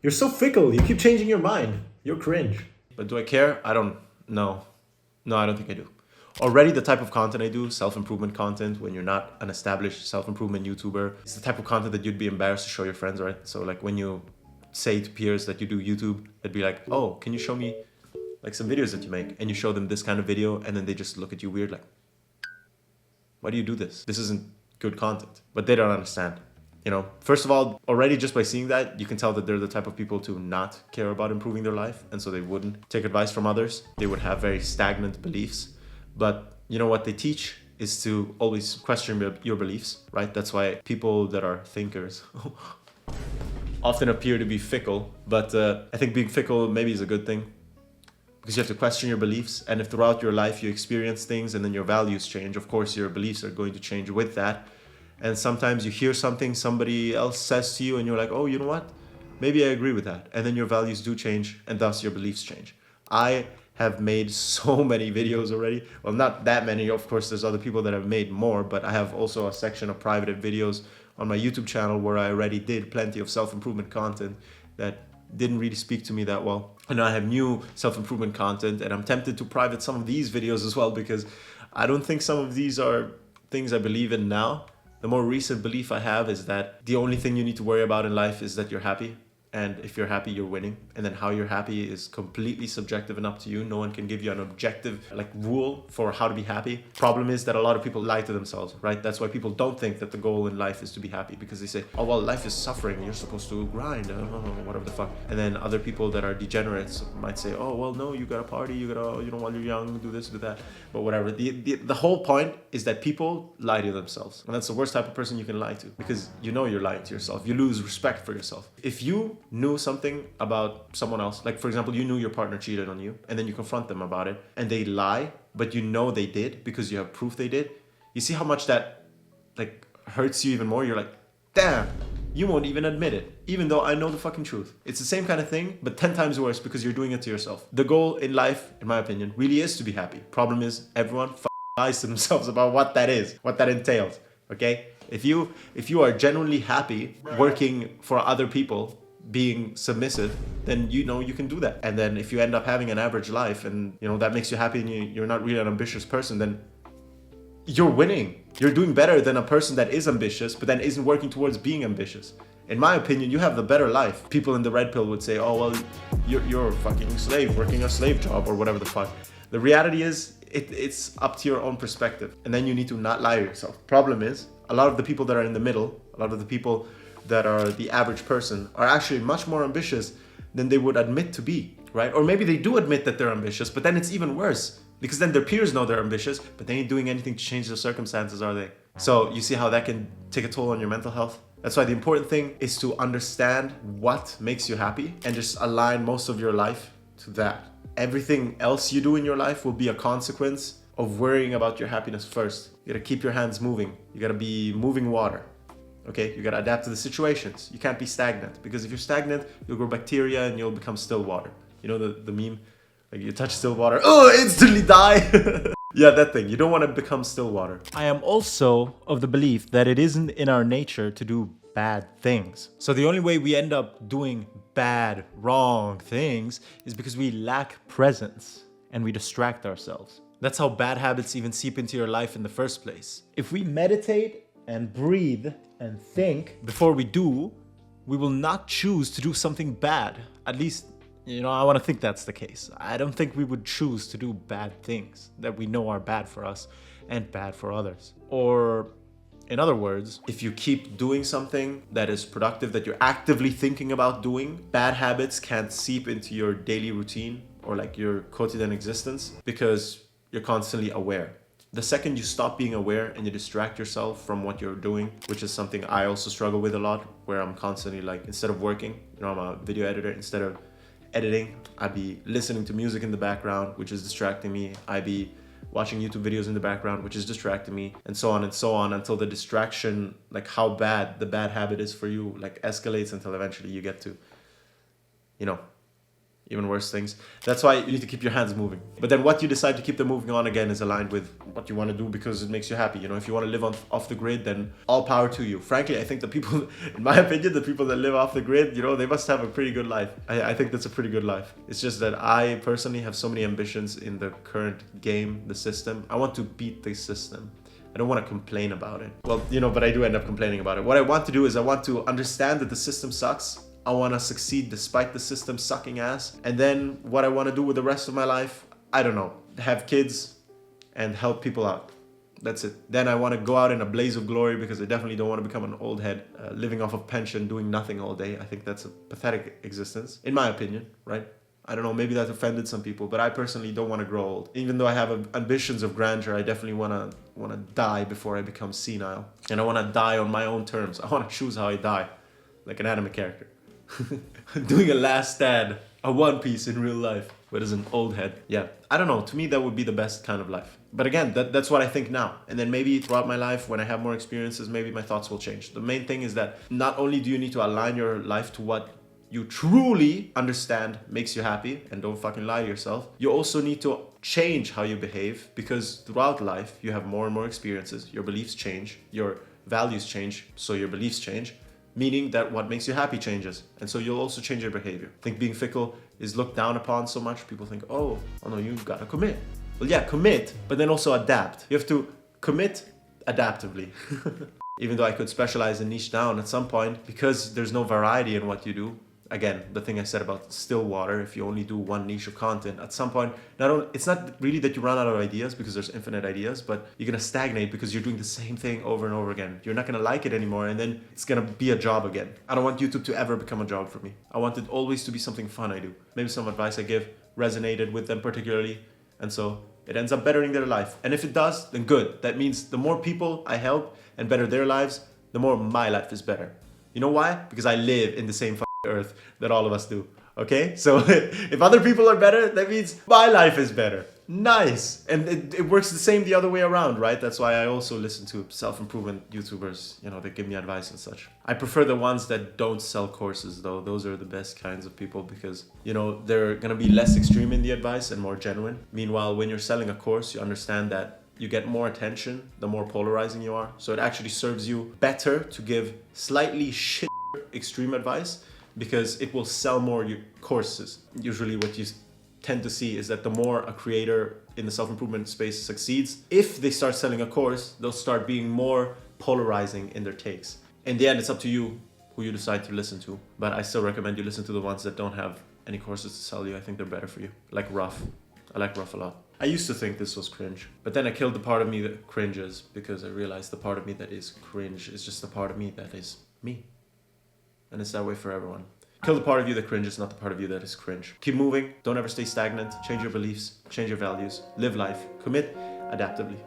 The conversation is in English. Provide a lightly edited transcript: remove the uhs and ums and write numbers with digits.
You're so fickle. You keep changing your mind. You're cringe. But do I care? I don't know. No, I don't think I do. Already the type of content I do, self-improvement content, when you're not an established self-improvement YouTuber, it's the type of content that you'd be embarrassed to show your friends, right? So like when you say to peers that you do YouTube, they'd be like, oh, can you show me like some videos that you make? And you show them this kind of video and then they just look at you weird like, why do you do this? This isn't good content. But they don't understand. You know, first of all, already just by seeing that, you can tell that they're the type of people to not care about improving their life. And so they wouldn't take advice from others. They would have very stagnant beliefs. But you know what they teach is to always question your beliefs, right? That's why people that are thinkers often appear to be fickle. But I think being fickle maybe is a good thing, because you have to question your beliefs. And if throughout your life you experience things and then your values change, of course your beliefs are going to change with that. And sometimes you hear something somebody else says to you and you're like, oh, you know what? Maybe I agree with that. And then your values do change and thus your beliefs change. I have made so many videos already. Well, not that many. Of course, there's other people that have made more, but I have also a section of private videos on my YouTube channel where I already did plenty of self-improvement content that didn't really speak to me that well. And I have new self-improvement content and I'm tempted to private some of these videos as well, because I don't think some of these are things I believe in now. The more recent belief I have is that the only thing you need to worry about in life is that you're happy. And if you're happy, you're winning. And then how you're happy is completely subjective and up to you. No one can give you an objective rule for how to be happy. Problem is that a lot of people lie to themselves, right? That's why people don't think that the goal in life is to be happy, because they say, oh, well, life is suffering. You're supposed to grind, whatever the fuck. And then other people that are degenerates might say, oh, well, no, you gotta party. You gotta, while you're young, do this, do that. But whatever. The whole point is that people lie to themselves. And that's the worst type of person you can lie to, because you know you're lying to yourself. You lose respect for yourself. If you knew something about someone else, like for example, you knew your partner cheated on you and then you confront them about it and they lie, but you know they did because you have proof they did, you see how much that hurts you even more? You're like, damn, you won't even admit it, even though I know the fucking truth. It's the same kind of thing, but 10 times worse because you're doing it to yourself. The goal in life, in my opinion, really is to be happy. Problem is, everyone lies to themselves about what that is, what that entails, okay? If you are genuinely happy working for other people, being submissive, then you know you can do that. And then if you end up having an average life and that makes you happy and you're not really an ambitious person, then you're winning. You're doing better than a person that is ambitious but then isn't working towards being ambitious. In my opinion, you have the better life. People in the red pill would say, oh, well, you're a fucking slave working a slave job or whatever the fuck. The reality is it's up to your own perspective, and then you need to not lie to yourself. Problem is, a lot of the people that are in the middle, a lot of the people that are the average person are actually much more ambitious than they would admit to be, right? Or maybe they do admit that they're ambitious, but then it's even worse because then their peers know they're ambitious, but they ain't doing anything to change their circumstances, are they? So you see how that can take a toll on your mental health? That's why the important thing is to understand what makes you happy and just align most of your life to that. Everything else you do in your life will be a consequence of worrying about your happiness first. You gotta keep your hands moving. You gotta be moving water. Okay, you gotta adapt to the situations. You can't be stagnant, because if you're stagnant, you'll grow bacteria and you'll become still water. You know the meme? Like you touch still water, oh, instantly die. Yeah, that thing. You don't want to become still water. I am also of the belief that it isn't in our nature to do bad things. So the only way we end up doing bad, wrong things is because we lack presence and we distract ourselves. That's how bad habits even seep into your life in the first place. If we meditate and breathe and think before we do, we will not choose to do something bad. At least, I want to think that's the case. I don't think we would choose to do bad things that we know are bad for us and bad for others. Or, in other words, if you keep doing something that is productive, that you're actively thinking about doing, bad habits can't seep into your daily routine or your quotidian existence because you're constantly aware. The second you stop being aware and you distract yourself from what you're doing, which is something I also struggle with a lot, where I'm constantly instead of working, I'm a video editor, instead of editing, I'd be listening to music in the background, which is distracting me. I'd be watching YouTube videos in the background, which is distracting me, and so on until the distraction, how bad the bad habit is for you, escalates until eventually you get to, even worse things. That's why you need to keep your hands moving. But then what you decide to keep them moving on again is aligned with what you want to do because it makes you happy. You know, if you want to live off the grid, then all power to you. Frankly, I think the people, in my opinion, the people that live off the grid, you know, they must have a pretty good life. I think that's a pretty good life. It's just that I personally have so many ambitions in the current game, the system. I want to beat the system. I don't want to complain about it. Well, you know, but I do end up complaining about it. What I want to do is I want to understand that the system sucks. I want to succeed despite the system sucking ass. And then what I want to do with the rest of my life, I don't know, have kids and help people out. That's it. Then I want to go out in a blaze of glory because I definitely don't want to become an old head, living off of pension, doing nothing all day. I think that's a pathetic existence, in my opinion, right? I don't know, maybe that offended some people, but I personally don't want to grow old. Even though I have ambitions of grandeur, I definitely want to die before I become senile. And I want to die on my own terms. I want to choose how I die, like an anime character. Doing a last stand, a One Piece in real life, but as an old head. Yeah, I don't know. To me, that would be the best kind of life. But again, that's what I think now. And then maybe throughout my life, when I have more experiences, maybe my thoughts will change. The main thing is that not only do you need to align your life to what you truly understand makes you happy, and don't fucking lie to yourself, you also need to change how you behave, because throughout life, you have more and more experiences. Your beliefs change, your values change, so your beliefs change. Meaning that what makes you happy changes. And so you'll also change your behavior. I think being fickle is looked down upon so much. People think, oh no, you've got to commit. Well, yeah, commit, but then also adapt. You have to commit adaptively. Even though I could specialize and niche down at some point, because there's no variety in what you do. Again, the thing I said about still water, if you only do one niche of content, at some point, it's not really that you run out of ideas because there's infinite ideas, but you're going to stagnate because you're doing the same thing over and over again. You're not going to like it anymore, and then it's going to be a job again. I don't want YouTube to ever become a job for me. I want it always to be something fun I do. Maybe some advice I give resonated with them particularly, and so it ends up bettering their life. And if it does, then good. That means the more people I help and better their lives, the more my life is better. You know why? Because I live in the same earth that all of us do. Okay, so if other people are better, that means my life is better. Nice. And it works the same the other way around, right? That's why I also listen to self-improvement YouTubers, you know, that give me advice and such. I prefer the ones that don't sell courses though. Those are the best kinds of people because, you know, they're gonna be less extreme in the advice and more genuine. Meanwhile, when you're selling a course, you understand that you get more attention the more polarizing you are. So it actually serves you better to give slightly shit extreme advice, because it will sell more your courses. Usually what you tend to see is that the more a creator in the self-improvement space succeeds, if they start selling a course, they'll start being more polarizing in their takes. In the end, it's up to you who you decide to listen to, but I still recommend you listen to the ones that don't have any courses to sell you. I think they're better for you. Like Ruff. I like Ruff a lot. I used to think this was cringe, but then I killed the part of me that cringes because I realized the part of me that is cringe is just the part of me that is me. And it's that way for everyone. Kill the part of you that cringes, not the part of you that is cringe. Keep moving. Don't ever stay stagnant. Change your beliefs. Change your values. Live life. Commit adaptively.